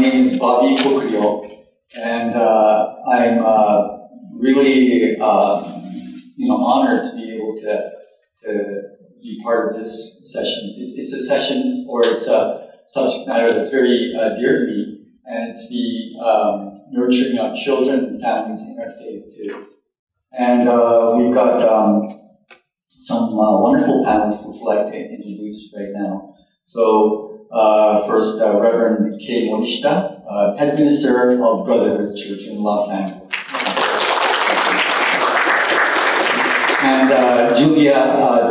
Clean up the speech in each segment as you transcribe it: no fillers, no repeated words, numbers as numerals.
name is Bobby Kokuryo, and I'm really honored to be able to be part of this session. It's a session, or it's a subject matter that's very dear to me, and it's the nurturing of children and families in our faith too. And we've got some wonderful panelists which I'd like to introduce right now. So first, Rev Kay Morishita, head minister of Brotherhood Church in Los Angeles. And Julia Toyama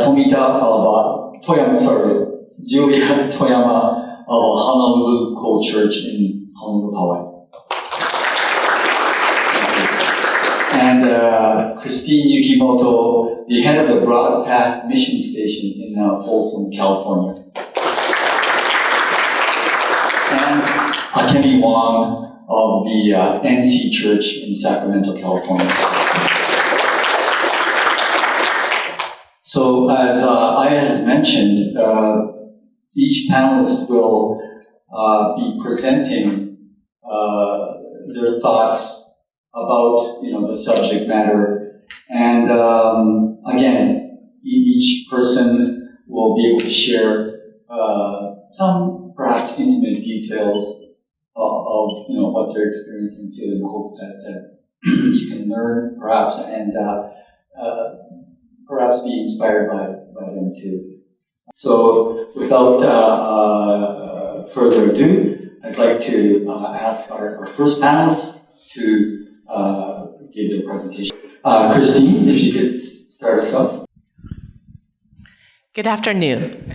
of Honolulu Co-Church in Honolulu, Hawaii. And Christine Yukimoto, the head of the Broad Path Mission Station in Folsom, California. And Akemi Wong of the NC Church in Sacramento, California. So as Aya has mentioned, each panelist will be presenting their thoughts about the subject matter, and again, each person will be able to share some perhaps intimate details of what they're experiencing too, and hope that you can learn perhaps and perhaps be inspired by them too. So without further ado, I'd like to ask our first panelist to give their presentation. Christine, if you could start us off. Good afternoon.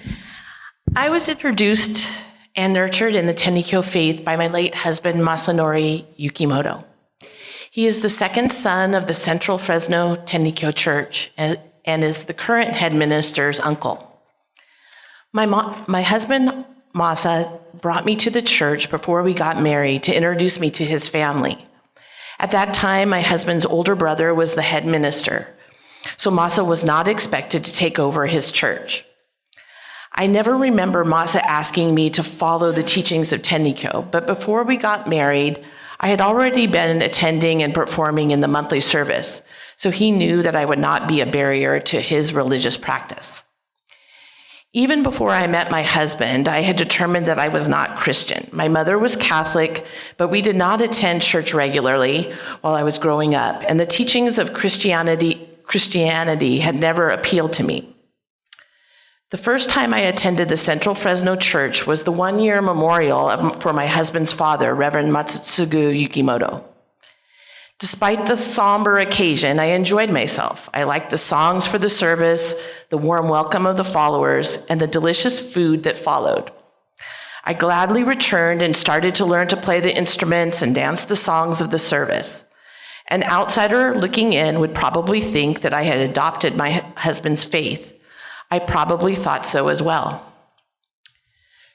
I was introduced and nurtured in the Tenrikyo faith by my late husband, Masanori Yukimoto. He is the second son of the Central Fresno Tenrikyo Church and is the current head minister's uncle. My husband, Masa, brought me to the church before we got married to introduce me to his family. At that time, my husband's older brother was the head minister, so Masa was not expected to take over his church. I never remember Masa asking me to follow the teachings of Tenrikyo, but before we got married, I had already been attending and performing in the monthly service, so he knew that I would not be a barrier to his religious practice. Even before I met my husband, I had determined that I was not Christian. My mother was Catholic, but we did not attend church regularly while I was growing up, and the teachings of Christianity had never appealed to me. The first time I attended the Central Fresno Church was the one-year memorial for my husband's father, Reverend Matsugu Yukimoto. Despite the somber occasion, I enjoyed myself. I liked the songs for the service, the warm welcome of the followers, and the delicious food that followed. I gladly returned and started to learn to play the instruments and dance the songs of the service. An outsider looking in would probably think that I had adopted my husband's faith. I probably thought so as well.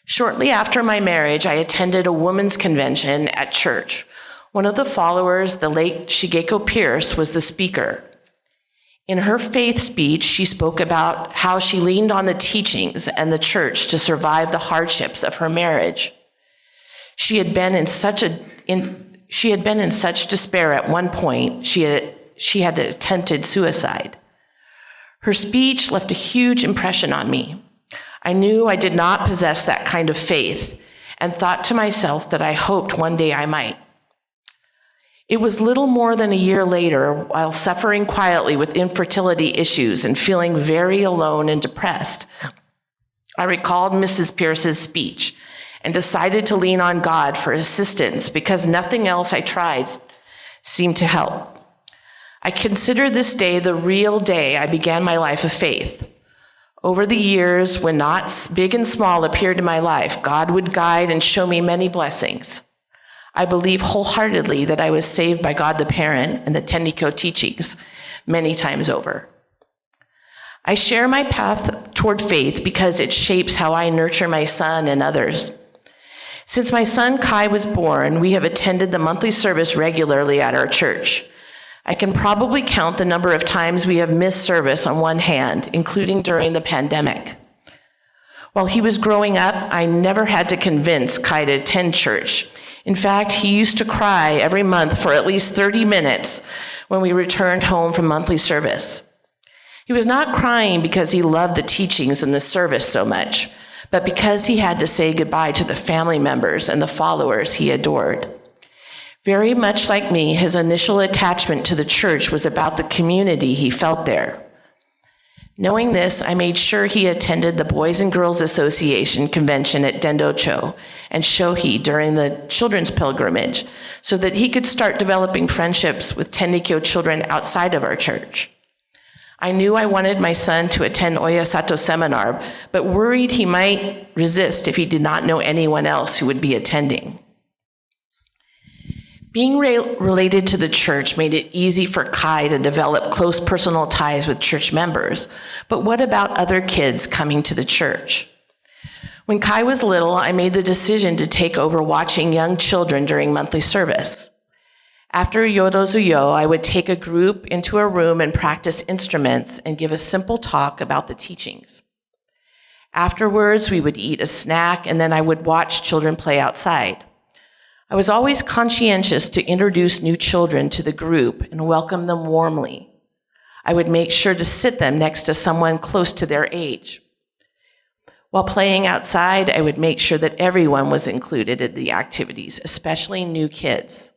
Shortly after my marriage, I attended a women's convention at church. One of the followers, the late Shigeko Pierce, was the speaker. In her faith speech, she spoke about how she leaned on the teachings and the church to survive the hardships of her marriage. She had been in such despair at one point, she had attempted suicide. Her speech left a huge impression on me. I knew I did not possess that kind of faith and thought to myself that I hoped one day I might. It was little more than a year later, while suffering quietly with infertility issues and feeling very alone and depressed, I recalled Mrs. Pierce's speech and decided to lean on God for assistance because nothing else I tried seemed to help. I consider this day the real day I began my life of faith. Over the years, when knots big and small appeared in my life, God would guide and show me many blessings. I believe wholeheartedly that I was saved by God the Parent and the Tenrikyo teachings many times over. I share my path toward faith because it shapes how I nurture my son and others. Since my son Kai was born, we have attended the monthly service regularly at our church. I can probably count the number of times we have missed service on one hand, including during the pandemic. While he was growing up, I never had to convince Kai to attend church. In fact, he used to cry every month for at least 30 minutes when we returned home from monthly service. He was not crying because he loved the teachings and the service so much, but because he had to say goodbye to the family members and the followers he adored. Very much like me, his initial attachment to the church was about the community he felt there. Knowing this, I made sure he attended the Boys and Girls Association convention at Dendocho and Shohei during the children's pilgrimage so that he could start developing friendships with Tenrikyo children outside of our church. I knew I wanted my son to attend Oyasato seminar, but worried he might resist if he did not know anyone else who would be attending. Being related to the church made it easy for Kai to develop close personal ties with church members, but what about other kids coming to the church? When Kai was little, I made the decision to take over watching young children during monthly service. After Yodozuyo, I would take a group into a room and practice instruments and give a simple talk about the teachings. Afterwards, we would eat a snack, and then I would watch children play outside. I was always conscientious to introduce new children to the group and welcome them warmly. I would make sure to sit them next to someone close to their age. While playing outside, I would make sure that everyone was included in the activities, especially new kids.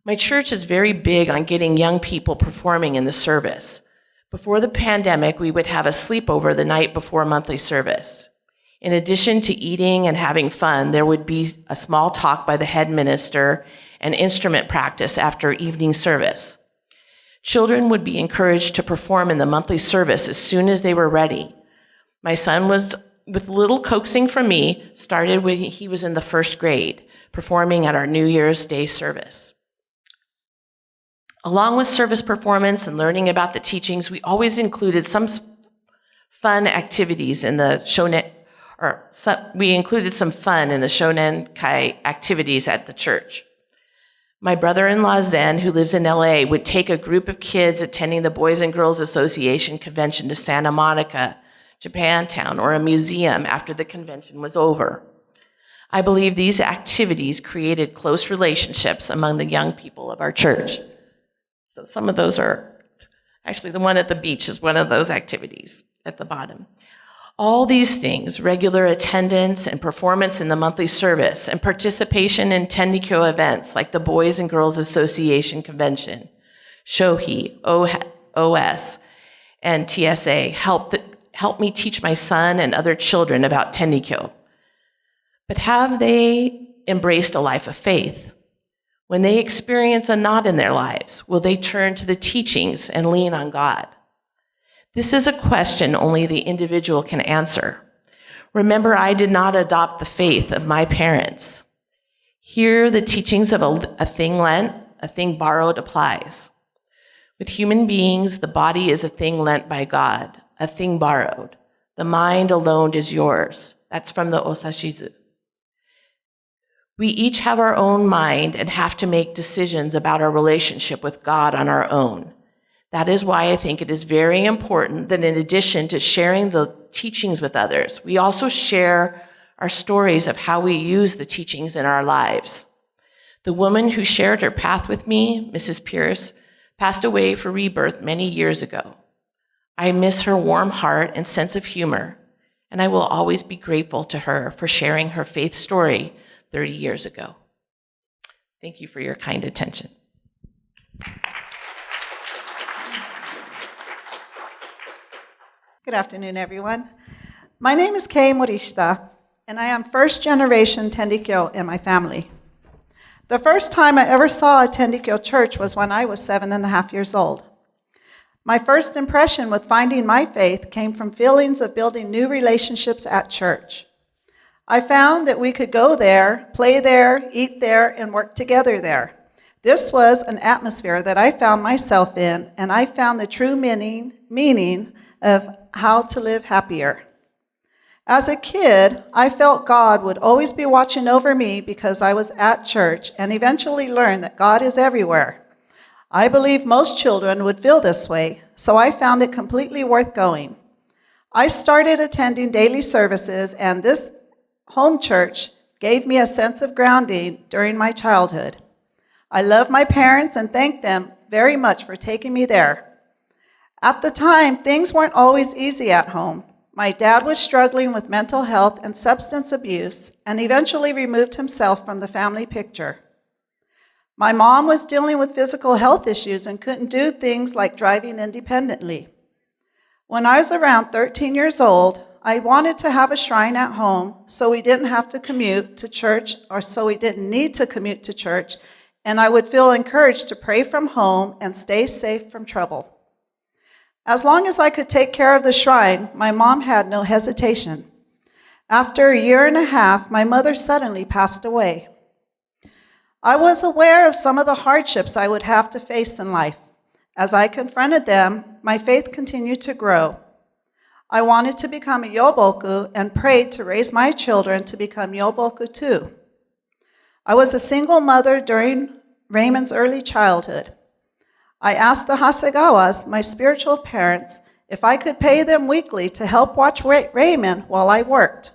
My church is very big on getting young people performing in the service. Before the pandemic, we would have a sleepover the night before monthly service. In addition to eating and having fun, there would be a small talk by the head minister and instrument practice after evening service. Children would be encouraged to perform in the monthly service as soon as they were ready. My son was, with little coaxing from me, started when he was in the first grade, performing at our New Year's Day service. Along with service performance and learning about the teachings, we always included some fun activities in the shonen. We included some fun in the Shonen Kai activities at the church. My brother-in-law, Zen, who lives in LA, would take a group of kids attending the Boys and Girls Association convention to Santa Monica, Japantown, or a museum after the convention was over. I believe these activities created close relationships among the young people of our church. So some of those are, actually the one at the beach is one of those activities at the bottom. All these things, regular attendance and performance in the monthly service and participation in Tenrikyo events like the Boys and Girls Association Convention, Shohei, OS, and TSA helped me teach my son and other children about Tenrikyo. But have they embraced a life of faith? When they experience a knot in their lives, will they turn to the teachings and lean on God? This is a question only the individual can answer. Remember, I did not adopt the faith of my parents. Here, the teachings of a thing lent, a thing borrowed applies. With human beings, the body is a thing lent by God, a thing borrowed. The mind alone is yours. That's from the Osashizu. We each have our own mind and have to make decisions about our relationship with God on our own. That is why I think it is very important that in addition to sharing the teachings with others, we also share our stories of how we use the teachings in our lives. The woman who shared her path with me, Mrs. Pierce, passed away for rebirth many years ago. I miss her warm heart and sense of humor, and I will always be grateful to her for sharing her faith story 30 years ago. Thank you for your kind attention. Good afternoon, everyone. My name is Kay Morishita, and I am first generation Tenrikyo in my family. The first time I ever saw a Tenrikyo church was when I was 7.5 years old. My first impression with finding my faith came from feelings of building new relationships at church. I found that we could go there, play there, eat there, and work together there. This was an atmosphere that I found myself in, and I found the true meaning of how to live happier. As a kid, I felt God would always be watching over me because I was at church, and eventually learned that God is everywhere. I believe most children would feel this way, so I found it completely worth going. I started attending daily services, and this home church gave me a sense of grounding during my childhood. I love my parents and thank them very much for taking me there. At the time, things weren't always easy at home. My dad was struggling with mental health and substance abuse and eventually removed himself from the family picture. My mom was dealing with physical health issues and couldn't do things like driving independently. When I was around 13 years old, I wanted to have a shrine at home so we didn't have to commute to church, or so we didn't need to commute to church, and I would feel encouraged to pray from home and stay safe from trouble. As long as I could take care of the shrine, my mom had no hesitation. After a year and a half, my mother suddenly passed away. I was aware of some of the hardships I would have to face in life. As I confronted them, my faith continued to grow. I wanted to become a yoboku and prayed to raise my children to become yoboku too. I was a single mother during Raymond's early childhood. I asked the Hasegawas, my spiritual parents, if I could pay them weekly to help watch Raymond while I worked.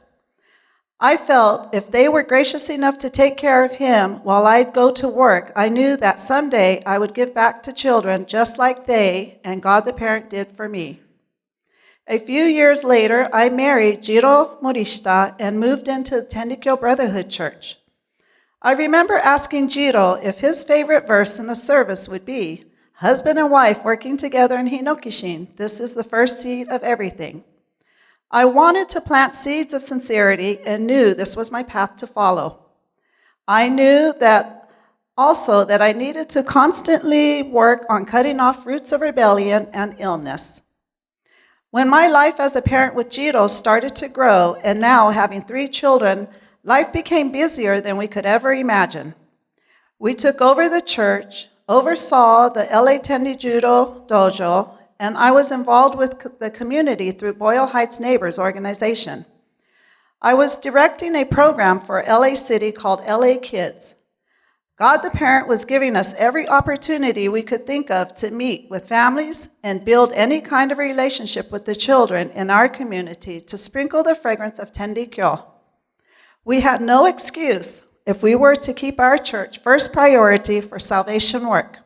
I felt if they were gracious enough to take care of him while I'd go to work, I knew that someday I would give back to children just like they and God the Parent did for me. A few years later, I married Jiro Morishita and moved into the Tenrikyo Brotherhood Church. I remember asking Jiro if his favorite verse in the service would be, "Husband and wife working together in Hinokishin, this is the first seed of everything." I wanted to plant seeds of sincerity and knew this was my path to follow. I knew that also that I needed to constantly work on cutting off roots of rebellion and illness. When my life as a parent with Jiro started to grow, and now having 3 children, life became busier than we could ever imagine. We took over the church, oversaw the LA Tenri-Judo Dojo, and I was involved with the community through Boyle Heights Neighbors organization. I was directing a program for LA City called LA Kids. God the Parent was giving us every opportunity we could think of to meet with families and build any kind of relationship with the children in our community to sprinkle the fragrance of Tenrikyo. We had no excuse if we were to keep our church first priority for salvation work.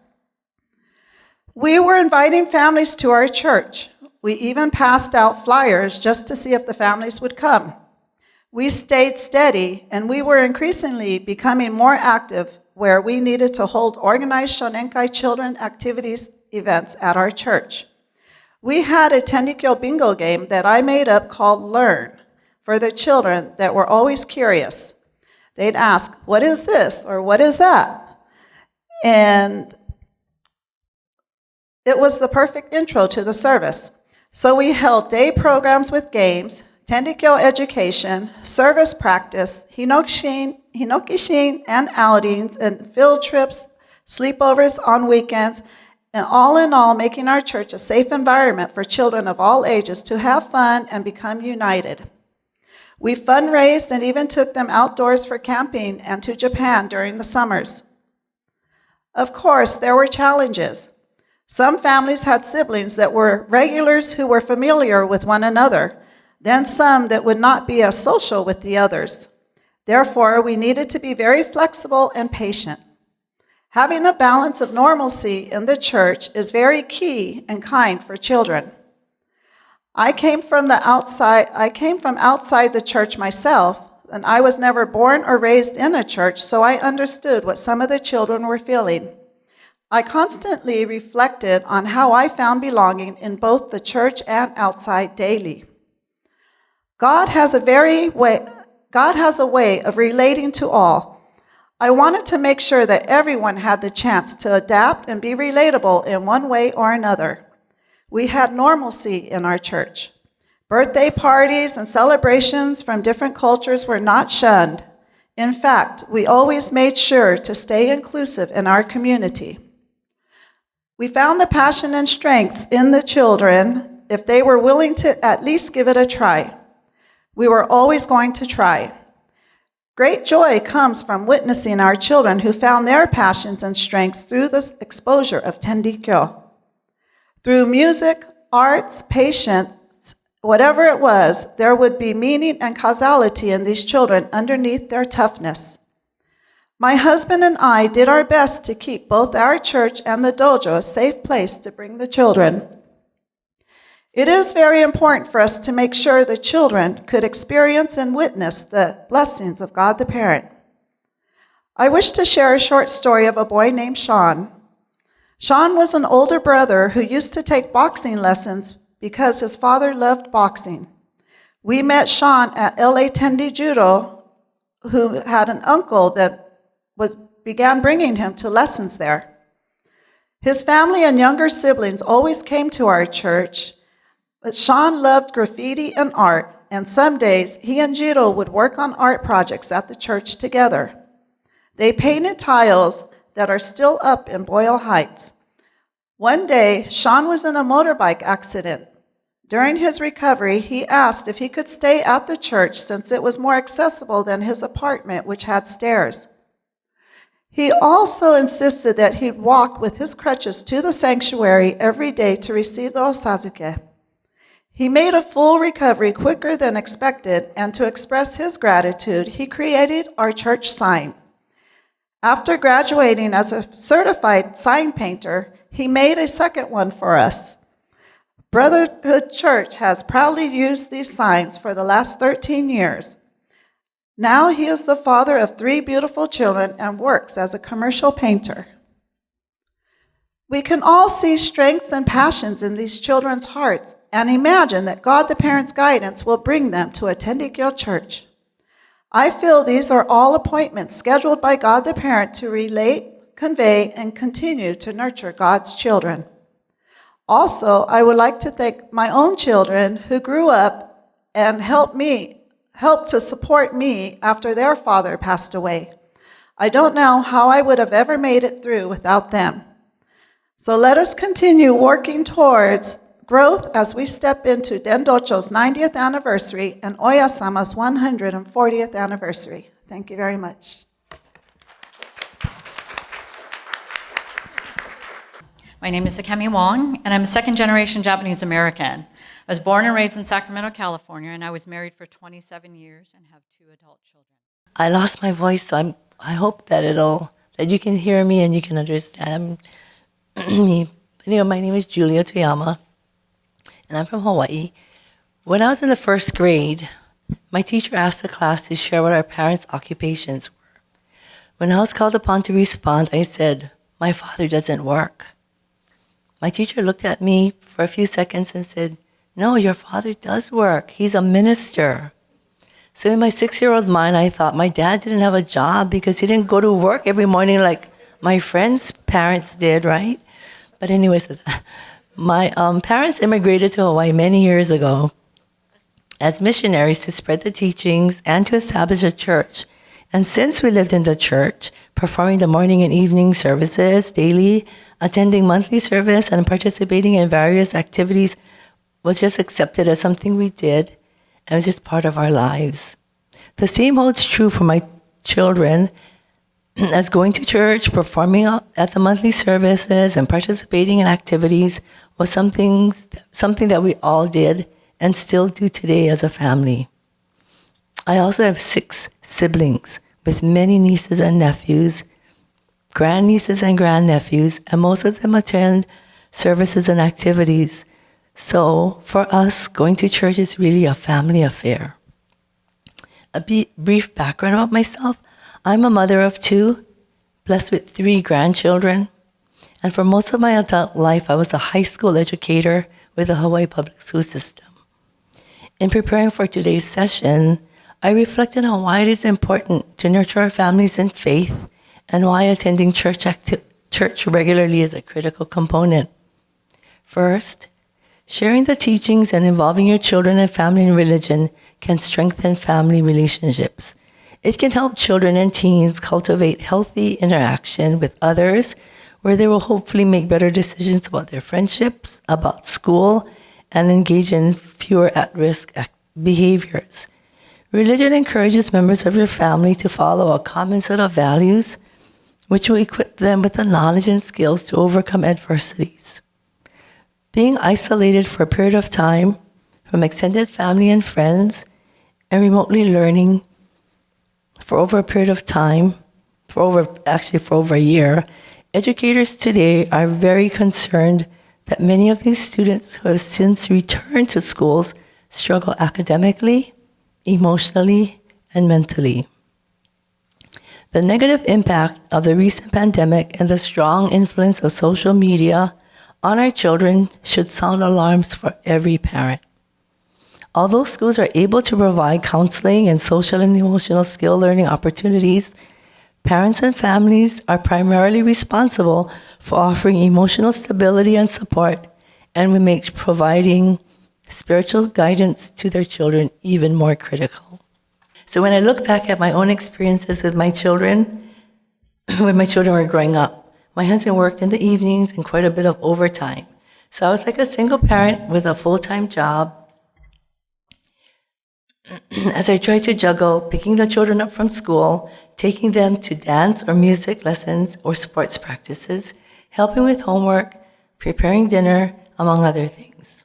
We were inviting families to our church. We even passed out flyers just to see if the families would come. We stayed steady, and we were increasingly becoming more active where we needed to hold organized Shonenkai children activities events at our church. We had a Tenrikyo bingo game that I made up called Learn for the children that were always curious. They'd ask, "What is this?" or "What is that?" And it was the perfect intro to the service. So we held day programs with games, Tenrikyo education, service practice, Hinokishin and outings, and field trips, sleepovers on weekends, and all in all, making our church a safe environment for children of all ages to have fun and become united. We fundraised and even took them outdoors for camping and to Japan during the summers. Of course, there were challenges. Some families had siblings that were regulars who were familiar with one another, then some that would not be as social with the others. Therefore, we needed to be very flexible and patient. Having a balance of normalcy in the church is very key and kind for children. I came from outside the church myself, and I was never born or raised in a church, so I understood what some of the children were feeling. I constantly reflected on how I found belonging in both the church and outside daily. God has a way of relating to all. I wanted to make sure that everyone had the chance to adapt and be relatable in one way or another. We had normalcy in our church. Birthday parties and celebrations from different cultures were not shunned. In fact, we always made sure to stay inclusive in our community. We found the passion and strengths in the children if they were willing to at least give it a try. We were always going to try. Great joy comes from witnessing our children who found their passions and strengths through the exposure of Tenrikyo. Through music, arts, patience, whatever it was, there would be meaning and causality in these children underneath their toughness. My husband and I did our best to keep both our church and the dojo a safe place to bring the children. It is very important for us to make sure the children could experience and witness the blessings of God the Parent. I wish to share a short story of a boy named Sean. Sean was an older brother who used to take boxing lessons because his father loved boxing. We met Sean at LA Tendi Judo, who had an uncle that began bringing him to lessons there. His family and younger siblings always came to our church, but Sean loved graffiti and art, and some days he and Jiro would work on art projects at the church together. They painted tiles that are still up in Boyle Heights. One day, Sean was in a motorbike accident. During his recovery, he asked if he could stay at the church since it was more accessible than his apartment, which had stairs. He also insisted that he'd walk with his crutches to the sanctuary every day to receive the osazuke. He made a full recovery quicker than expected, and to express his gratitude, he created our church sign. After graduating as a certified sign painter, he made a second one for us. Brotherhood Church has proudly used these signs for the last 13 years. Now he is the father of 3 beautiful children and works as a commercial painter. We can all see strengths and passions in these children's hearts and imagine that God the Parent's guidance will bring them to a Tenrikyo church. I feel these are all appointments scheduled by God the Parent to relate, convey, and continue to nurture God's children. Also, I would like to thank my own children who grew up and helped to support me after their father passed away. I don't know how I would have ever made it through without them. So let us continue working towards growth as we step into Dendocho's 90th anniversary and Oyasama's 140th anniversary. Thank you very much. My name is Akemi Wong, and I'm a second-generation Japanese American. I was born and raised in Sacramento, California, and I was married for 27 years and have 2 adult children. I lost my voice, so I hope that you can hear me and you can understand me. My name is Julia Toyama, and I'm from Hawaii. When I was in the 1st grade, my teacher asked the class to share what our parents' occupations were. When I was called upon to respond, I said, "My father doesn't work." My teacher looked at me for a few seconds and said, "No, your father does work. He's a minister." So in my 6-year-old mind, I thought my dad didn't have a job because he didn't go to work every morning like my friends' parents did, right? But anyways, my parents immigrated to Hawaii many years ago as missionaries to spread the teachings and to establish a church. And since we lived in the church, performing the morning and evening services daily, attending monthly service, and participating in various activities was just accepted as something we did, and it was just part of our lives. The same holds true for my children, as going to church, performing at the monthly services, and participating in activities was something that we all did and still do today as a family. I also have 6 siblings with many nieces and nephews, grandnieces and grandnephews, and most of them attend services and activities. So for us, going to church is really a family affair. A brief background about myself. I'm a mother of 2, blessed with 3 grandchildren. And for most of my adult life, I was a high school educator with the Hawaii Public School System. In preparing for today's session, I reflected on why it is important to nurture our families in faith and why attending church regularly is a critical component. First, sharing the teachings and involving your children and family in religion can strengthen family relationships. It can help children and teens cultivate healthy interaction with others, where they will hopefully make better decisions about their friendships, about school, and engage in fewer at-risk behaviors. Religion encourages members of your family to follow a common set of values, which will equip them with the knowledge and skills to overcome adversities. Being isolated for a period of time from extended family and friends, and remotely learning for over a period of time, for over a year, educators today are very concerned that many of these students who have since returned to schools struggle academically, emotionally, and mentally. The negative impact of the recent pandemic and the strong influence of social media on our children should sound alarms for every parent. Although schools are able to provide counseling and social and emotional skill learning opportunities, parents and families are primarily responsible for offering emotional stability and support, and we make providing spiritual guidance to their children even more critical. So when I look back at my own experiences with my children, when my children were growing up, my husband worked in the evenings and quite a bit of overtime. So I was like a single parent with a full-time job. As I tried to juggle picking the children up from school, taking them to dance or music lessons or sports practices, helping with homework, preparing dinner, among other things.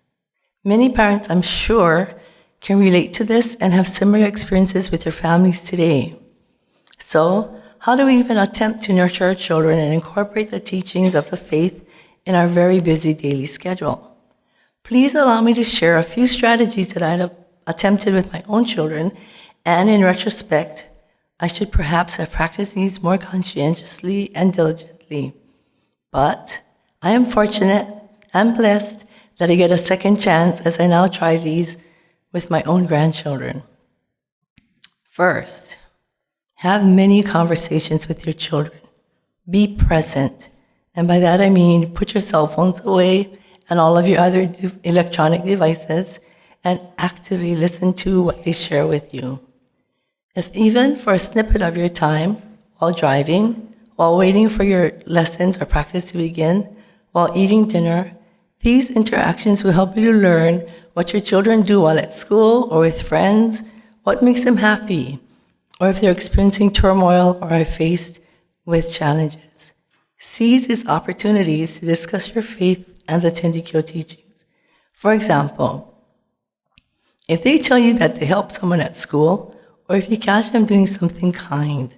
Many parents, I'm sure, can relate to this and have similar experiences with their families today. So, how do we even attempt to nurture our children and incorporate the teachings of the faith in our very busy daily schedule? Please allow me to share a few strategies that I have attempted with my own children, and in retrospect, I should perhaps have practiced these more conscientiously and diligently. But I am fortunate and blessed that I get a second chance as I now try these with my own grandchildren. First, have many conversations with your children. Be present. And by that I mean put your cell phones away and all of your other electronic devices and actively listen to what they share with you. If even for a snippet of your time, while driving, while waiting for your lessons or practice to begin, while eating dinner, these interactions will help you to learn what your children do while at school or with friends, what makes them happy, or if they're experiencing turmoil or are faced with challenges. Seize these opportunities to discuss your faith and the Tenrikyo teachings. For example, if they tell you that they helped someone at school, or if you catch them doing something kind,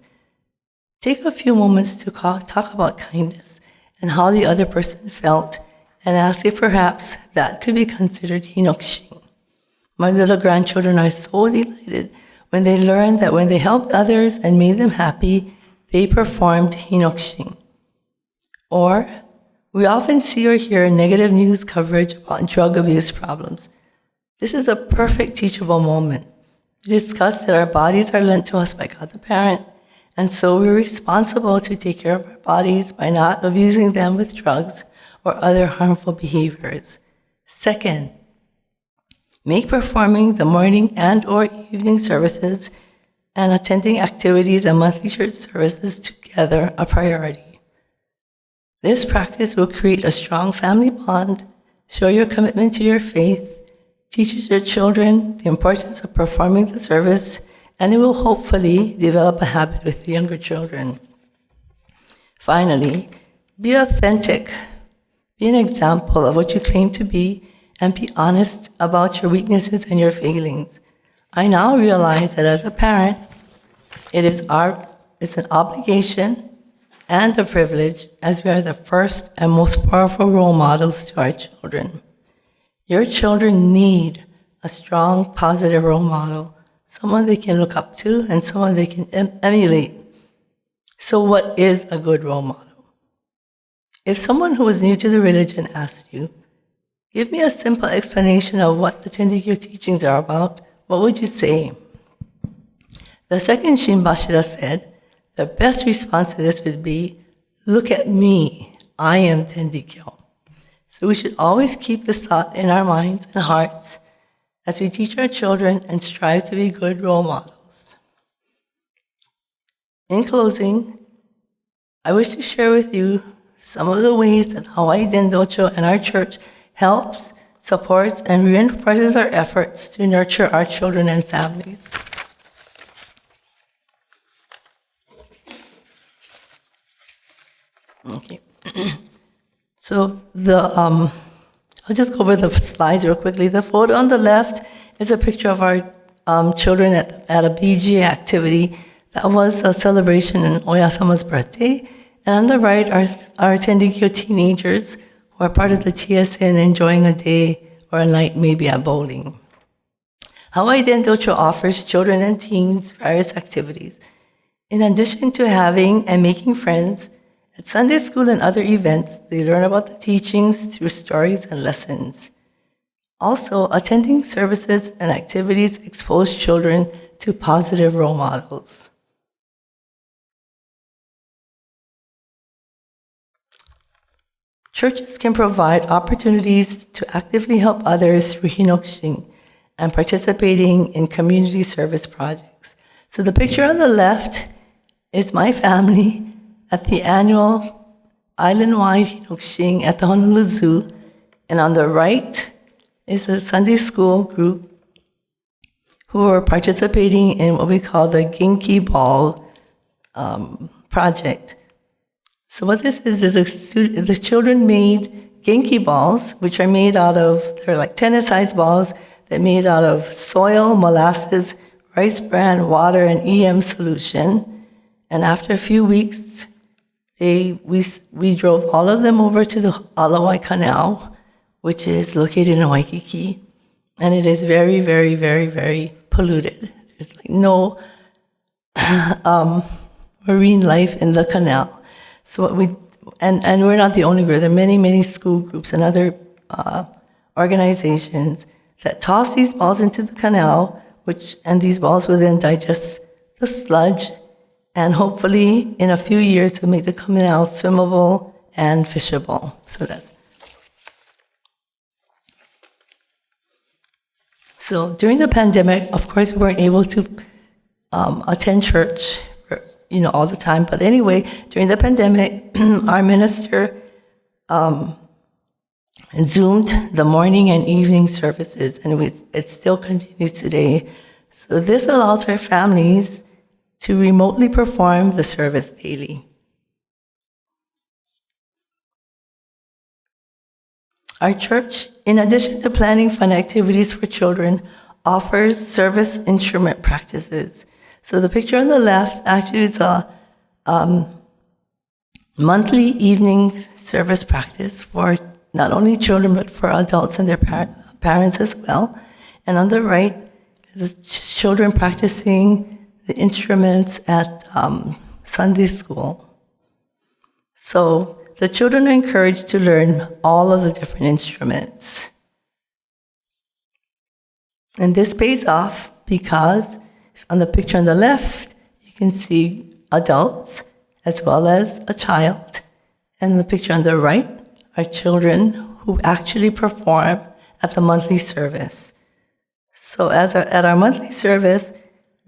take a few moments to talk about kindness and how the other person felt, and ask if perhaps that could be considered hinokushin. My little grandchildren are so delighted when they learn that when they helped others and made them happy, they performed hinokushin. Or, we often see or hear negative news coverage about drug abuse problems. This is a perfect teachable moment to discuss that our bodies are lent to us by God the Parent, and so we're responsible to take care of our bodies by not abusing them with drugs or other harmful behaviors. Second, make performing the morning and or evening services and attending activities and monthly church services together a priority. This practice will create a strong family bond, show your commitment to your faith, teaches your children the importance of performing the service, and it will hopefully develop a habit with the younger children. Finally, be authentic. Be an example of what you claim to be, and be honest about your weaknesses and your failings. I now realize that as a parent, it's an obligation and a privilege, as we are the first and most powerful role models to our children. Your children need a strong, positive role model, someone they can look up to and someone they can emulate. So what is a good role model? If someone who is new to the religion asked you, give me a simple explanation of what the Tenrikyo teachings are about, what would you say? The second Shinbashira said, the best response to this would be, look at me, I am Tenrikyo. So we should always keep this thought in our minds and hearts as we teach our children and strive to be good role models. In closing, I wish to share with you some of the ways that Hawaii Dendocho and our church helps, supports, and reinforces our efforts to nurture our children and families. Okay. So I'll just go over the slides real quickly. The photo on the left is a picture of our children at a BGA activity. That was a celebration in Oyasama's birthday. And on the right are Tenrikyo teenagers who are part of the TSN enjoying a day or a night maybe at bowling. Hawaii Dendocho offers children and teens various activities. In addition to having and making friends, at Sunday school and other events, they learn about the teachings through stories and lessons. Also, attending services and activities expose children to positive role models. Churches can provide opportunities to actively help others through hinokshin and participating in community service projects. So the picture on the left is my family at the annual island-wide hinokshin at the Honolulu Zoo, and on the right is a Sunday school group who are participating in what we call the Genki Ball project. So what this is the children made Genki balls, which are made out of, they're like tennis-sized balls, they're made out of soil, molasses, rice bran, water, and EM solution. And after a few weeks, we drove all of them over to the Alawai Canal, which is located in Waikiki, and it is very, very, very, very polluted. There's like no marine life in the canal. So what and we're not the only group. There are many, many school groups and other organizations that toss these balls into the canal, and these balls will then digest the sludge, and hopefully in a few years will make the canal swimmable and fishable. So during the pandemic, of course, we weren't able to attend church, all the time. But anyway, during the pandemic, our minister Zoomed the morning and evening services, and it still continues today. So this allows our families to remotely perform the service daily. Our church, in addition to planning fun activities for children, offers service instrument practices. So the picture on the left actually is a monthly evening service practice for not only children, but for adults and their parents as well. And on the right is children practicing the instruments at Sunday school. So the children are encouraged to learn all of the different instruments. And this pays off because on the picture on the left, you can see adults as well as a child. And the picture on the right are children who actually perform at the monthly service. So at our monthly service,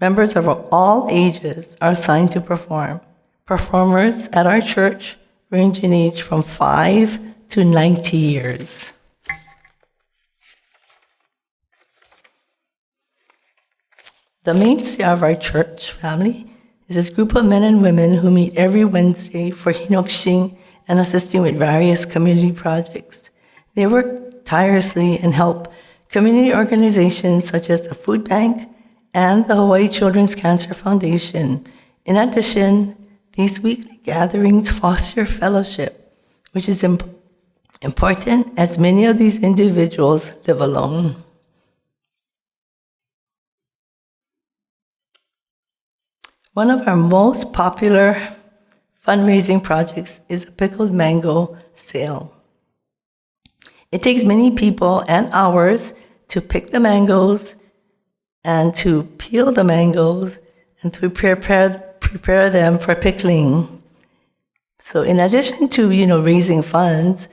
members of all ages are assigned to perform. Performers at our church range in age from 5 to 90 years. The mainstay of our church family is this group of men and women who meet every Wednesday for hinokshin and assisting with various community projects. They work tirelessly and help community organizations such as the Food Bank and the Hawaii Children's Cancer Foundation. In addition, these weekly gatherings foster fellowship, which is important as many of these individuals live alone. One of our most popular fundraising projects is a pickled mango sale. It takes many people and hours to pick the mangoes and to peel the mangoes and to prepare them for pickling. So in addition to raising funds,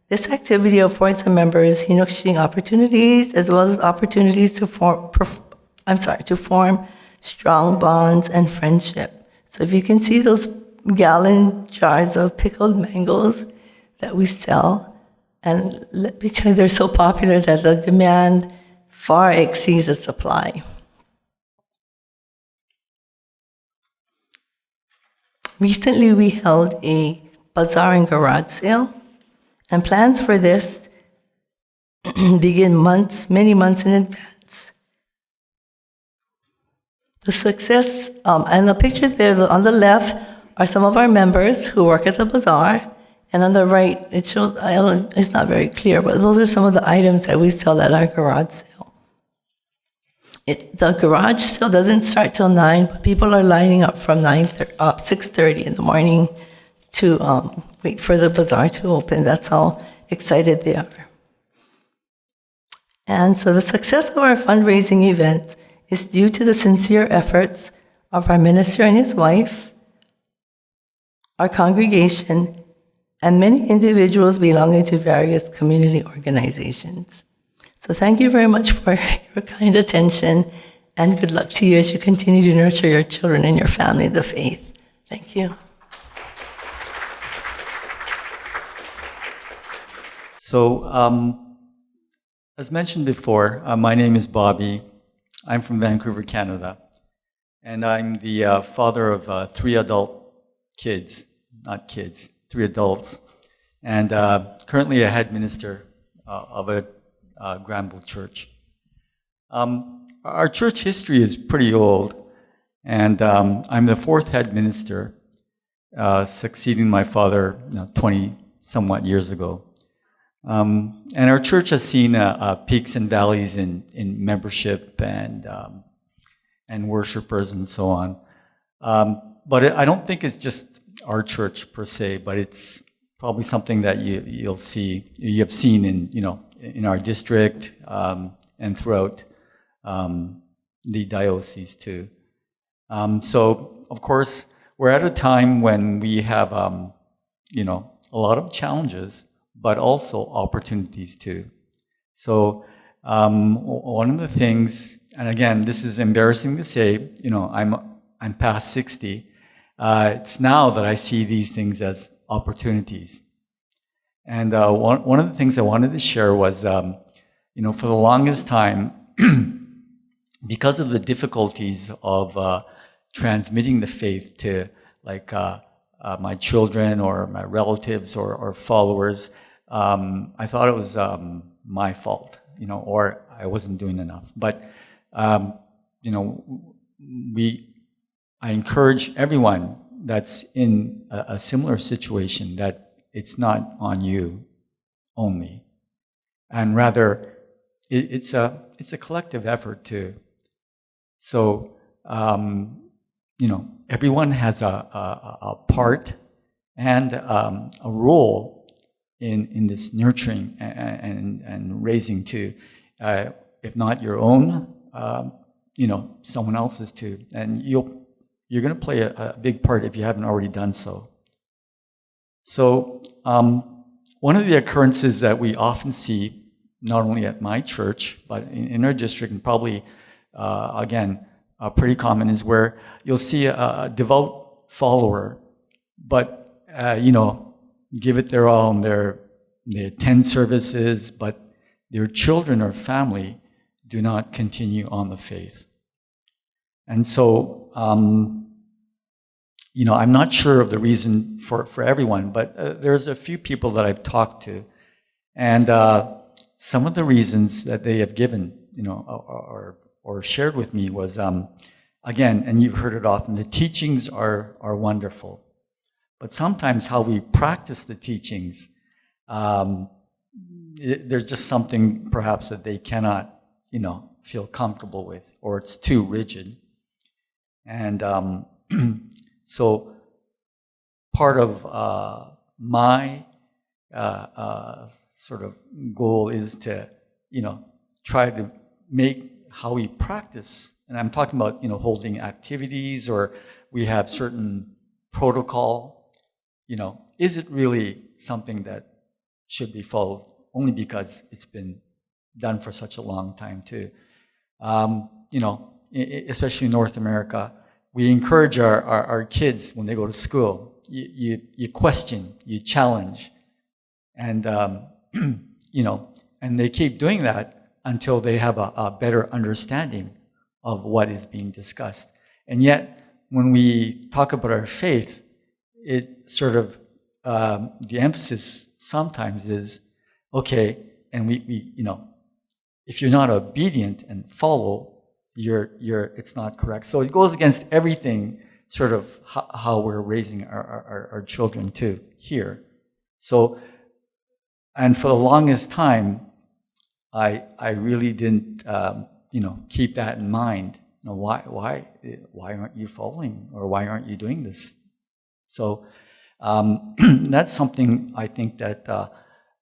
this activity affords the members hinokshin opportunities as well as opportunities to form strong bonds and friendship. So if you can see those gallon jars of pickled mangoes that we sell, and let me tell you, they're so popular that the demand far exceeds the supply. Recently, we held a bazaar and garage sale, and plans for this begin many months in advance. The success, and the pictures there on the left are some of our members who work at the bazaar, and on the right, it shows, it's not very clear, but those are some of the items that we sell at our garage sale. The garage sale doesn't start till 9, but people are lining up from 6:30 in the morning to wait for the bazaar to open. That's how excited they are. And so the success of our fundraising event is due to the sincere efforts of our minister and his wife, our congregation, and many individuals belonging to various community organizations. So thank you very much for your kind attention, and good luck to you as you continue to nurture your children and your family in the faith. Thank you. So, as mentioned before, my name is Bobby. I'm from Vancouver, Canada, and I'm the father of 3 adult kids, not kids, 3 adults, and currently a head minister of a Granville church. Our church history is pretty old, and I'm the 4th head minister, succeeding my father 20-somewhat years ago. And our church has seen peaks and valleys in membership and worshipers and so on. But I don't think it's just our church per se, but it's probably something that you have seen in our district and throughout the diocese too. So of course we're at a time when we have a lot of challenges, but also opportunities too. So one of the things, and again, this is embarrassing to say, I'm past 60. It's now that I see these things as opportunities. And one of the things I wanted to share was, for the longest time, because of the difficulties of transmitting the faith to my children or my relatives or followers, I thought it was my fault, or I wasn't doing enough. But, I encourage everyone that's in a similar situation that it's not on you only, and rather it's a collective effort too. So, everyone has a part and a role in this nurturing and raising too. If not your own, someone else's too. And you're going to play a big part if you haven't already done so. So one of the occurrences that we often see, not only at my church, but in our district, and probably, again, pretty common, is where you'll see a devout follower, but, give it their all, and they attend services, but their children or family do not continue on the faith. And so, I'm not sure of the reason for everyone, but there's a few people that I've talked to, and some of the reasons that they have given, or shared with me was, again, and you've heard it often, the teachings are wonderful, but sometimes how we practice the teachings, there's just something perhaps that they cannot, feel comfortable with, or it's too rigid. And so part of my sort of goal is to, try to make how we practice, and I'm talking about, holding activities, or we have certain protocol, is it really something that should be followed only because it's been done for such a long time too? Especially in North America, we encourage our kids when they go to school. You question, you challenge, and and they keep doing that until they have a better understanding of what is being discussed. And yet, when we talk about our faith, it sort of the emphasis sometimes is, okay, and we if you're not obedient and follow, it's not correct. So it goes against everything, sort of how we're raising our children too here. So, and for the longest time, I really didn't keep that in mind. Why aren't you following, or why aren't you doing this? So that's something I think that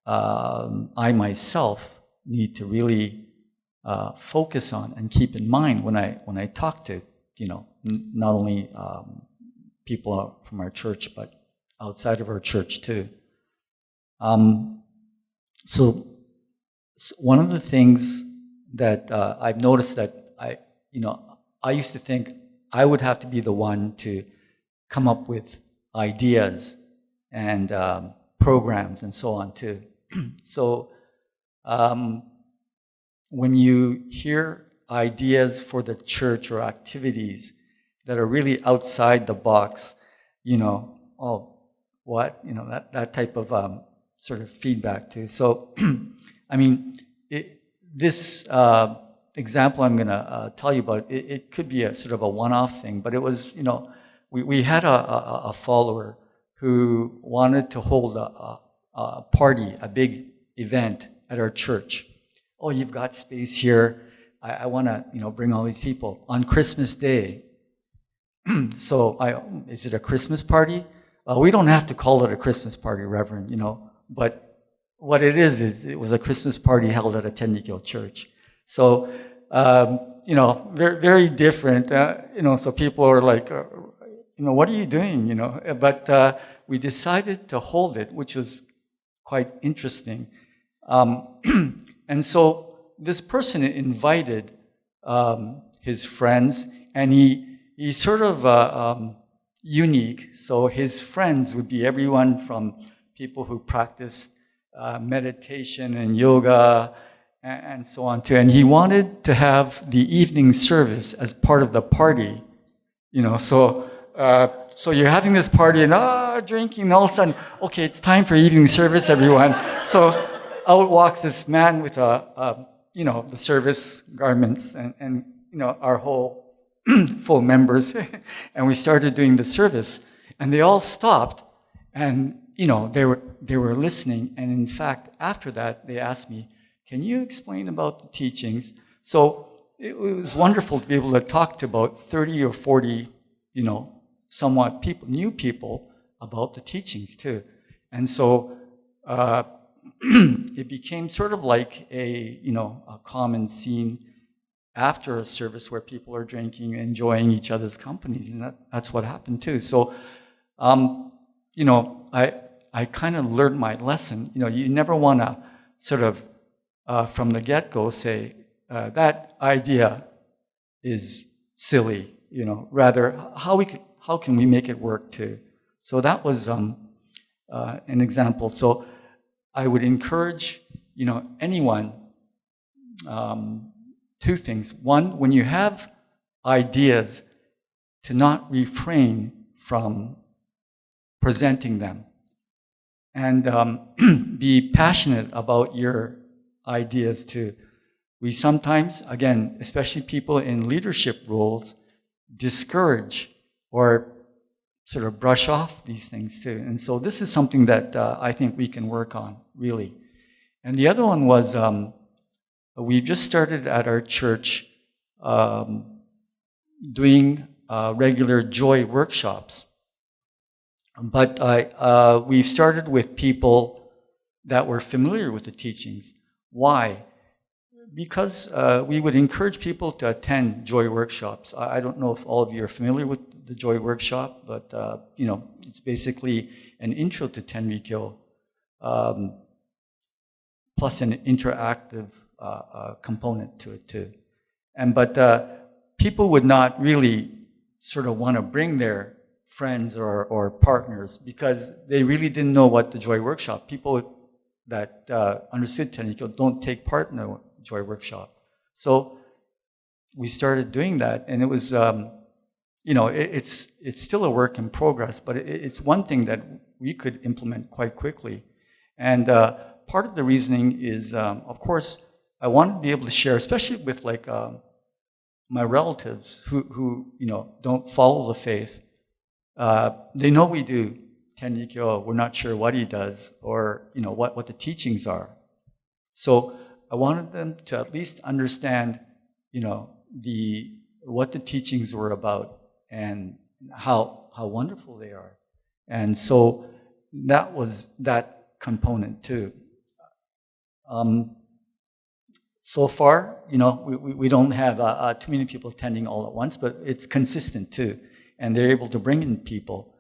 I myself need to really focus on and keep in mind when I talk to not only people from our church but outside of our church too. So one of the things that I've noticed that I used to think I would have to be the one to come up with ideas and programs and so on too. So when you hear ideas for the church or activities that are really outside the box, oh, what? That type of sort of feedback too. So, I mean, this example I'm going to tell you about, it could be a sort of a one-off thing, but it was, we had a follower who wanted to hold a party, a big event at our church. Oh, you've got space here. I want to, bring all these people on Christmas Day. So, is it a Christmas party? We don't have to call it a Christmas party, Reverend, but what it is it was a Christmas party held at a Tenrikyo church. So, very, very different, so people are like, what are you doing, But we decided to hold it, which was quite interesting. And so this person invited his friends, and he's sort of unique. So his friends would be everyone from people who practice meditation and yoga and so on too. And he wanted to have the evening service as part of the party, So you're having this party and drinking, and all of a sudden, okay, it's time for evening service, everyone. So out walks this man with the service garments and our whole full members, and we started doing the service, and they all stopped, and they were listening, and in fact, after that, they asked me, "Can you explain about the teachings?" So it was wonderful to be able to talk to about 30 or 40, somewhat new people about the teachings too, and so it became sort of like a common scene after a service where people are drinking, enjoying each other's companies, and that's what happened too. So, I kind of learned my lesson. You never want to sort of from the get-go say that idea is silly. Rather how can we make it work too? So that was an example. So I would encourage, anyone, two things. One, when you have ideas, to not refrain from presenting them, and be passionate about your ideas too. We sometimes, again, especially people in leadership roles, discourage or sort of brush off these things too. And so this is something that I think we can work on, really. And the other one was, we just started at our church doing regular joy workshops. But we started with people that were familiar with the teachings. Why? Because we would encourage people to attend joy workshops. I don't know if all of you are familiar with the joy workshop, but it's basically an intro to Tenrikyo, plus an interactive component to it too. But people would not really sort of want to bring their friends or partners because they really didn't know what the joy workshop. People that understood Tenrikyo don't take part in the joy workshop. So we started doing that, and it was, it's still a work in progress, but it's one thing that we could implement quite quickly. And part of the reasoning is, of course, I want to be able to share, especially with like my relatives who don't follow the faith. They know we do Tenrikyo. We're not sure what he does or what the teachings are. So I wanted them to at least understand, what the teachings were about and how wonderful they are. And so that was that component too. So far, we don't have too many people attending all at once, but it's consistent too. And they're able to bring in people.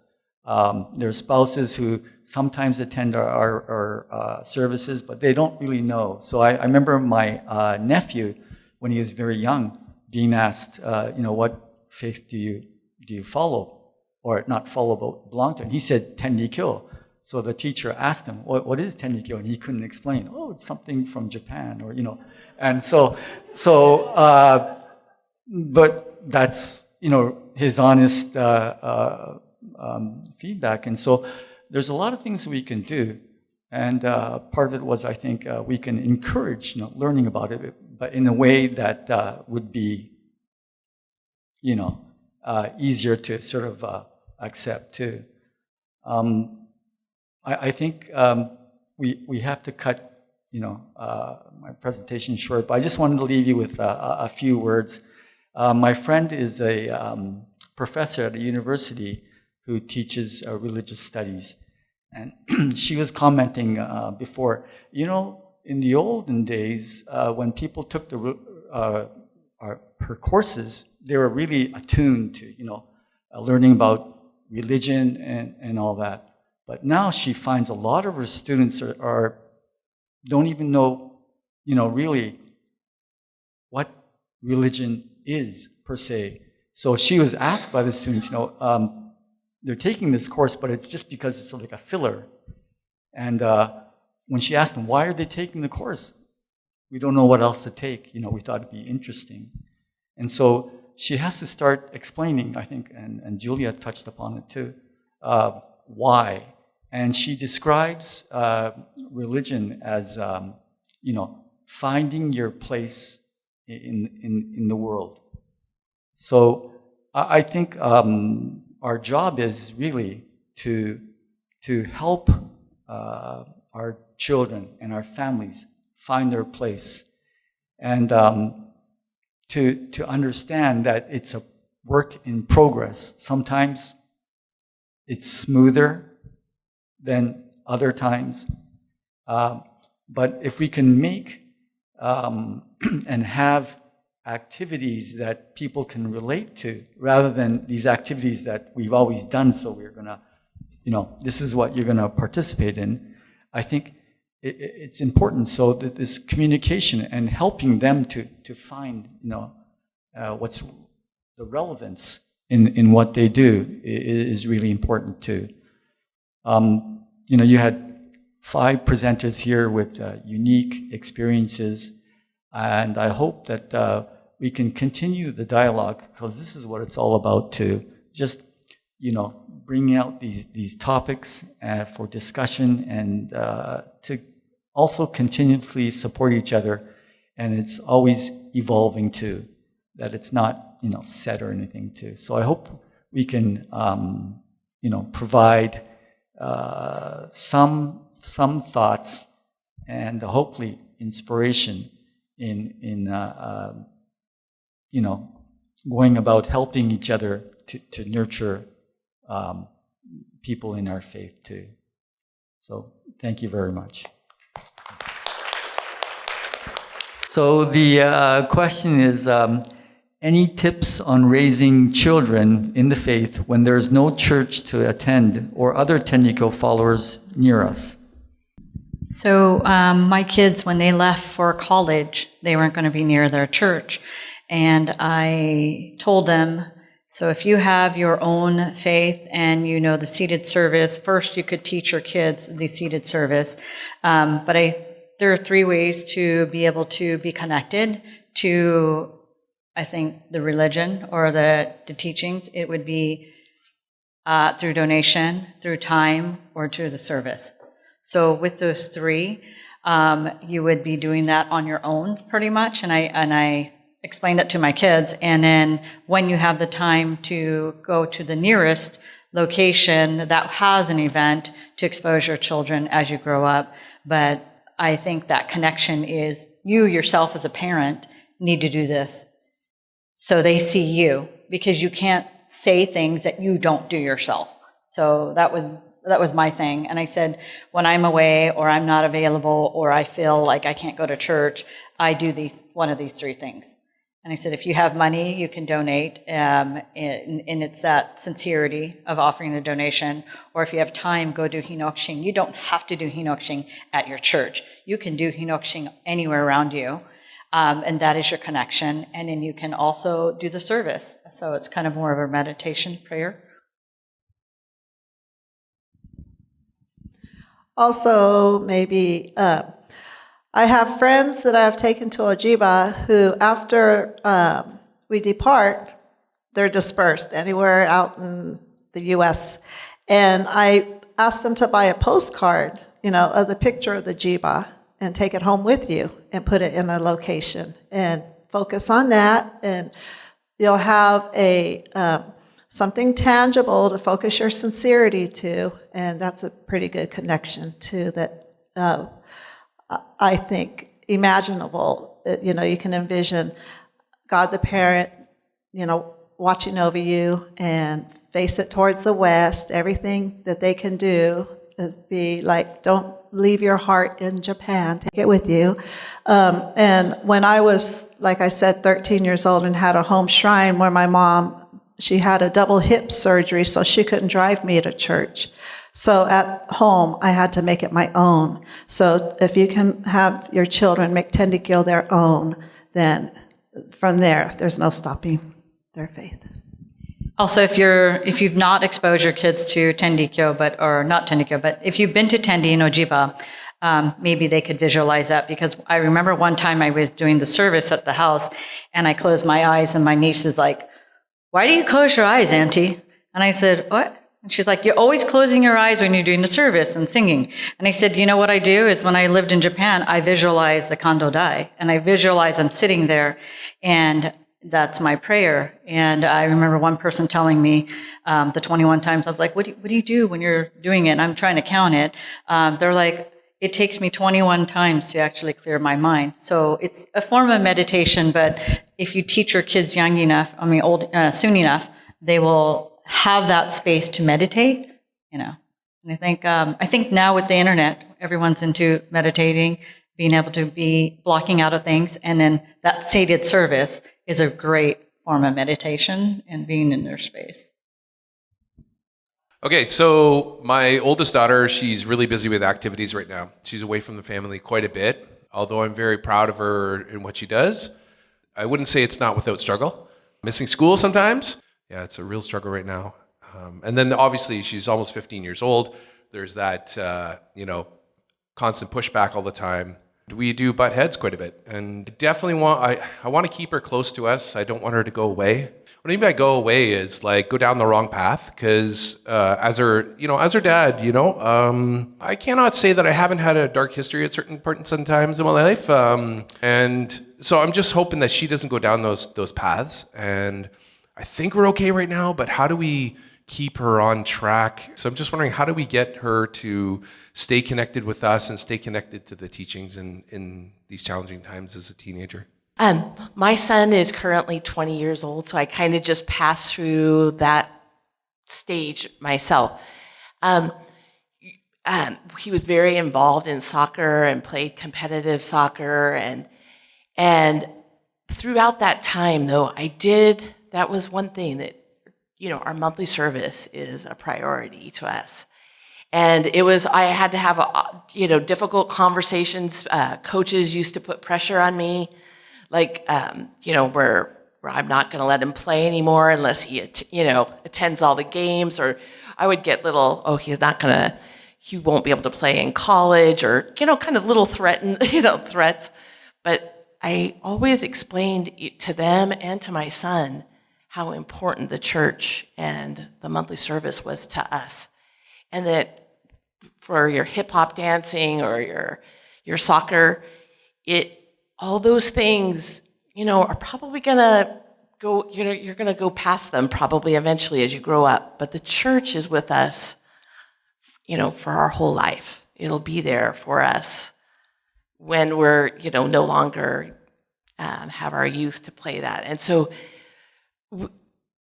There are spouses who sometimes attend our services, but they don't really know. So I remember my nephew, when he was very young, being asked, what faith do you follow? Or not follow, but belong to? And he said, Tenrikyo. So the teacher asked him, what is Tenrikyo? And he couldn't explain. Oh, it's something from Japan, or, And but that's, his honest feedback. And so there's a lot of things we can do. And part of it was, I think, we can encourage, learning about it, but in a way that would be, easier to sort of accept too. I think we have to cut, my presentation short, but I just wanted to leave you with a few words. My friend is a professor at a university who teaches religious studies. And she was commenting before, in the olden days, when people took her courses, they were really attuned to, learning about religion and all that. But now she finds a lot of her students don't even know, really what religion is per se. So she was asked by the students, they're taking this course, but it's just because it's like a filler. And when she asked them, why are they taking the course? We don't know what else to take. We thought it'd be interesting. And so she has to start explaining, I think, and Julia touched upon it too, why. And she describes religion as, finding your place in the world. So I think our job is really to help our children and our families find their place, and to understand that it's a work in progress. Sometimes it's smoother than other times, but if we can make and have activities that people can relate to, rather than these activities that we've always done, so we're gonna, this is what you're gonna participate in. I think it's important, so that this communication and helping them to find, what's the relevance in what they do is really important too. You had 5 presenters here with unique experiences, and I hope that we can continue the dialogue, because this is what it's all about too. Just, bringing out these topics for discussion, and to also continuously support each other. And it's always evolving too, that it's not, set or anything too. So I hope we can, provide some thoughts and hopefully inspiration in going about helping each other to nurture people in our faith too. So thank you very much. So the question is, any tips on raising children in the faith when there's no church to attend or other Tenrikyo followers near us? So my kids, when they left for college, they weren't going to be near their church. And I told them, so if you have your own faith and the seated service, first you could teach your kids the seated service. But there are 3 ways to be able to be connected to, I think, the religion or the teachings. It would be through donation, through time, or through the service. So with those 3, you would be doing that on your own pretty much. And I explained it to my kids. And then when you have the time to go to the nearest location that has an event, to expose your children as you grow up. But I think that connection is you yourself as a parent need to do this so they see you, because you can't say things that you don't do yourself. So that was my thing. And I said, when I'm away or I'm not available or I feel like I can't go to church, I do one of these three things. And I said, if you have money, you can donate, and it's that sincerity of offering a donation. Or if you have time, go do hinokshin. You don't have to do hinokshin at your church. You can do hinokshin anywhere around you, and that is your connection. And then you can also do the service. So it's kind of more of a meditation prayer. Also, maybe I have friends that I've taken to Ojiba who, after we depart, they're dispersed anywhere out in the U.S. And I asked them to buy a postcard, of the picture of the Jiba and take it home with you and put it in a location and focus on that. And you'll have something tangible to focus your sincerity to, and that's a pretty good connection to that. I think imaginable. You can envision God the parent, watching over you and face it towards the west. Everything that they can do is be like, don't leave your heart in Japan. Take it with you. And when I was, like I said, 13 years old and had a home shrine where my mom, she had a double hip surgery, so she couldn't drive me to church. So at home, I had to make it my own. So if you can have your children make Tenrikyo their own, then from there, there's no stopping their faith. Also, if you've not exposed your kids to Tenrikyo, but if you've been to Tendi in Ojiba, maybe they could visualize that, because I remember one time I was doing the service at the house and I closed my eyes and my niece is like, "Why do you close your eyes, Auntie?" And I said, "What?" And she's like, "You're always closing your eyes when you're doing the service and singing." And I said, "You know what I do is when I lived in Japan, I visualize the Kando Dai, and I visualize I'm sitting there, and that's my prayer." And I remember one person telling me the 21 times, I was like, what do you do when you're doing it? And I'm trying to count it. They're like, it takes me 21 times to actually clear my mind. So it's a form of meditation, but if you teach your kids young enough, soon enough, they will have that space to meditate, And I think now with the internet, everyone's into meditating, being able to be blocking out of things, and then that sated service is a great form of meditation and being in their space. Okay, so my oldest daughter, she's really busy with activities right now. She's away from the family quite a bit, although I'm very proud of her in what she does. I wouldn't say it's not without struggle. Missing school sometimes. Yeah, it's a real struggle right now. And then obviously she's almost 15 years old. There's that, constant pushback all the time. We do butt heads quite a bit. And definitely I want to keep her close to us. I don't want her to go away. What I mean by go away is like go down the wrong path, because as her dad, I cannot say that I haven't had a dark history at certain points and times in my life. And so I'm just hoping that she doesn't go down those paths. And I think we're okay right now, but how do we keep her on track? So I'm just wondering, how do we get her to stay connected with us and stay connected to the teachings in these challenging times as a teenager? My son is currently 20 years old, so I kind of just passed through that stage myself. He was very involved in soccer and played competitive soccer, and throughout that time, though, that was one thing that, our monthly service is a priority to us. And I had to have, difficult conversations. Coaches used to put pressure on me, like, where I'm not going to let him play anymore unless he, attends all the games, or I would get he won't be able to play in college, or, kind of little threats. But I always explained to them and to my son how important the church and the monthly service was to us. And that for your hip hop dancing or your, your soccer, all those things, are probably gonna go, you're gonna go past them probably eventually as you grow up. But the church is with us, for our whole life. It'll be there for us when we're, no longer have our youth to play that. And so,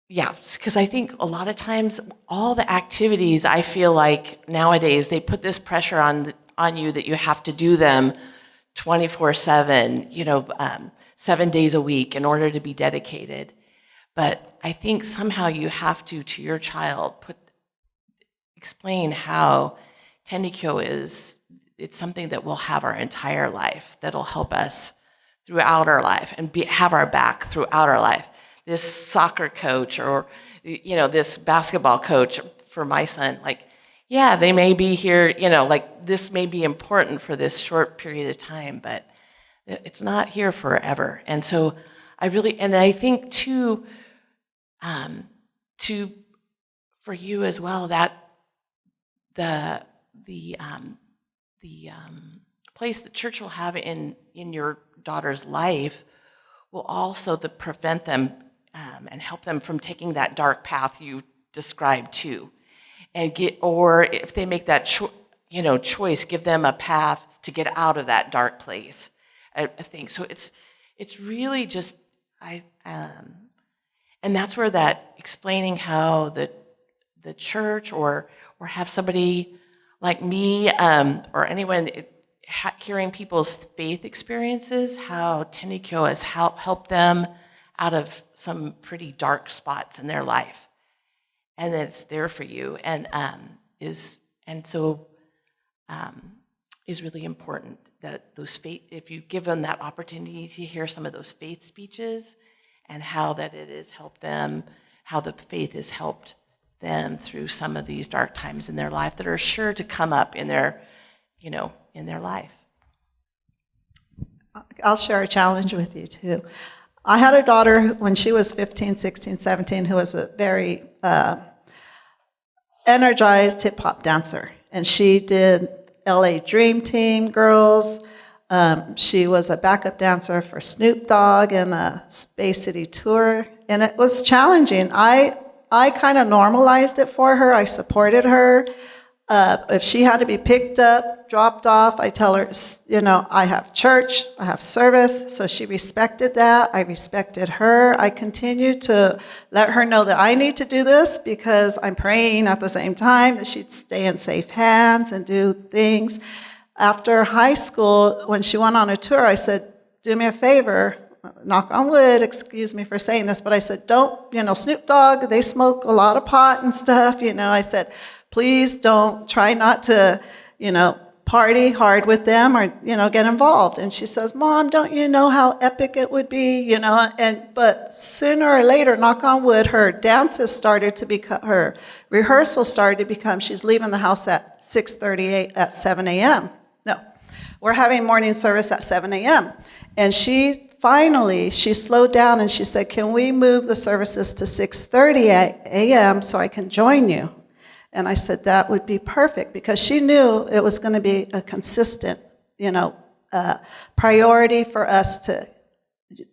yeah, because I think a lot of times all the activities, I feel like nowadays they put this pressure on you that you have to do them 24/7, 7 days a week in order to be dedicated. But I think somehow you have to your child, explain how Tenrikyo it's something that we'll have our entire life, that'll help us throughout our life and have our back throughout our life. This soccer coach or, this basketball coach for my son, they may be here, this may be important for this short period of time, but it's not here forever. And so I think too, for you as well, that the place the church will have in your daughter's life will also prevent them and help them from taking that dark path you described too, or if they make that choice, give them a path to get out of that dark place. I think so. It's really just and that's where that explaining how the church or have somebody like me or anyone hearing people's faith experiences, how Tenrikyo has helped them out of some pretty dark spots in their life, and that it's there for you, and is really important that those faith. If you give them that opportunity to hear some of those faith speeches, and how that it has helped them, how the faith has helped them through some of these dark times in their life that are sure to come up in their life. I'll share a challenge with you too. I had a daughter when she was 15, 16, 17 who was a very energized hip-hop dancer. And she did LA Dream Team Girls. She was a backup dancer for Snoop Dogg and a Space City tour. And it was challenging. I kind of normalized it for her. I supported her. If she had to be picked up, dropped off, I tell her, I have church, I have service. So she respected that. I respected her. I continued to let her know that I need to do this because I'm praying at the same time that she'd stay in safe hands and do things. After high school, when she went on a tour, I said, do me a favor, knock on wood, excuse me for saying this, but I said, don't, Snoop Dogg, they smoke a lot of pot and stuff, I said, please don't, try not to, party hard with them or, get involved. And she says, Mom, don't you know how epic it would be, but sooner or later, knock on wood, her dances started to become, her rehearsal started to become, she's leaving the house at 6:38 at 7 a.m. No, we're having morning service at 7 a.m. And she slowed down and she said, can we move the services to 6:30 a.m. so I can join you? And I said, that would be perfect, because she knew it was going to be a consistent, priority for us to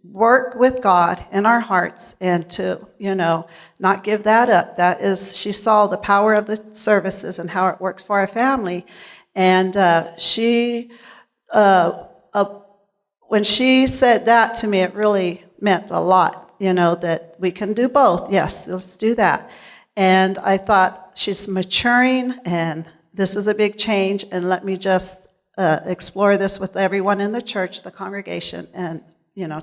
work with God in our hearts and to, not give that up. That is, she saw the power of the services and how it works for our family. And when she said that to me, it really meant a lot, that we can do both. Yes, let's do that. And I thought, she's maturing, and this is a big change, and let me just explore this with everyone in the church, the congregation, and,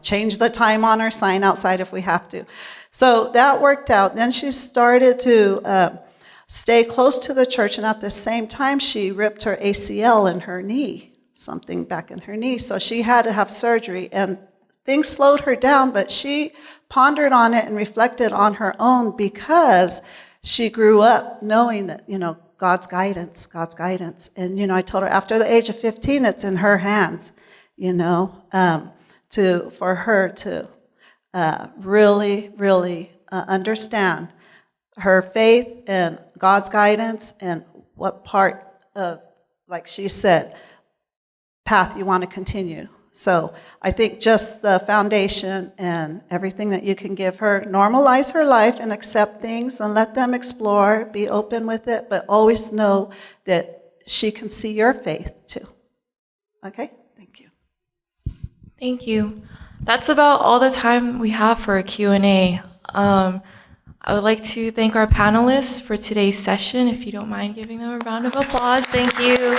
change the time on our sign outside if we have to. So that worked out. Then she started to stay close to the church, and at the same time, she ripped her ACL in her knee, something back in her knee. So she had to have surgery, and things slowed her down, but she pondered on it and reflected on her own, because she grew up knowing that, God's guidance. And, I told her after the age of 15, it's in her hands, for her to really, really understand her faith and God's guidance, and what part of, like she said, path you want to continue. So I think just the foundation and everything that you can give her, normalize her life and accept things and let them explore, be open with it, but always know that she can see your faith too. Okay? Thank you. Thank you. That's about all the time we have for a Q&A. I would like to thank our panelists for today's session. If you don't mind giving them a round of applause. Thank you.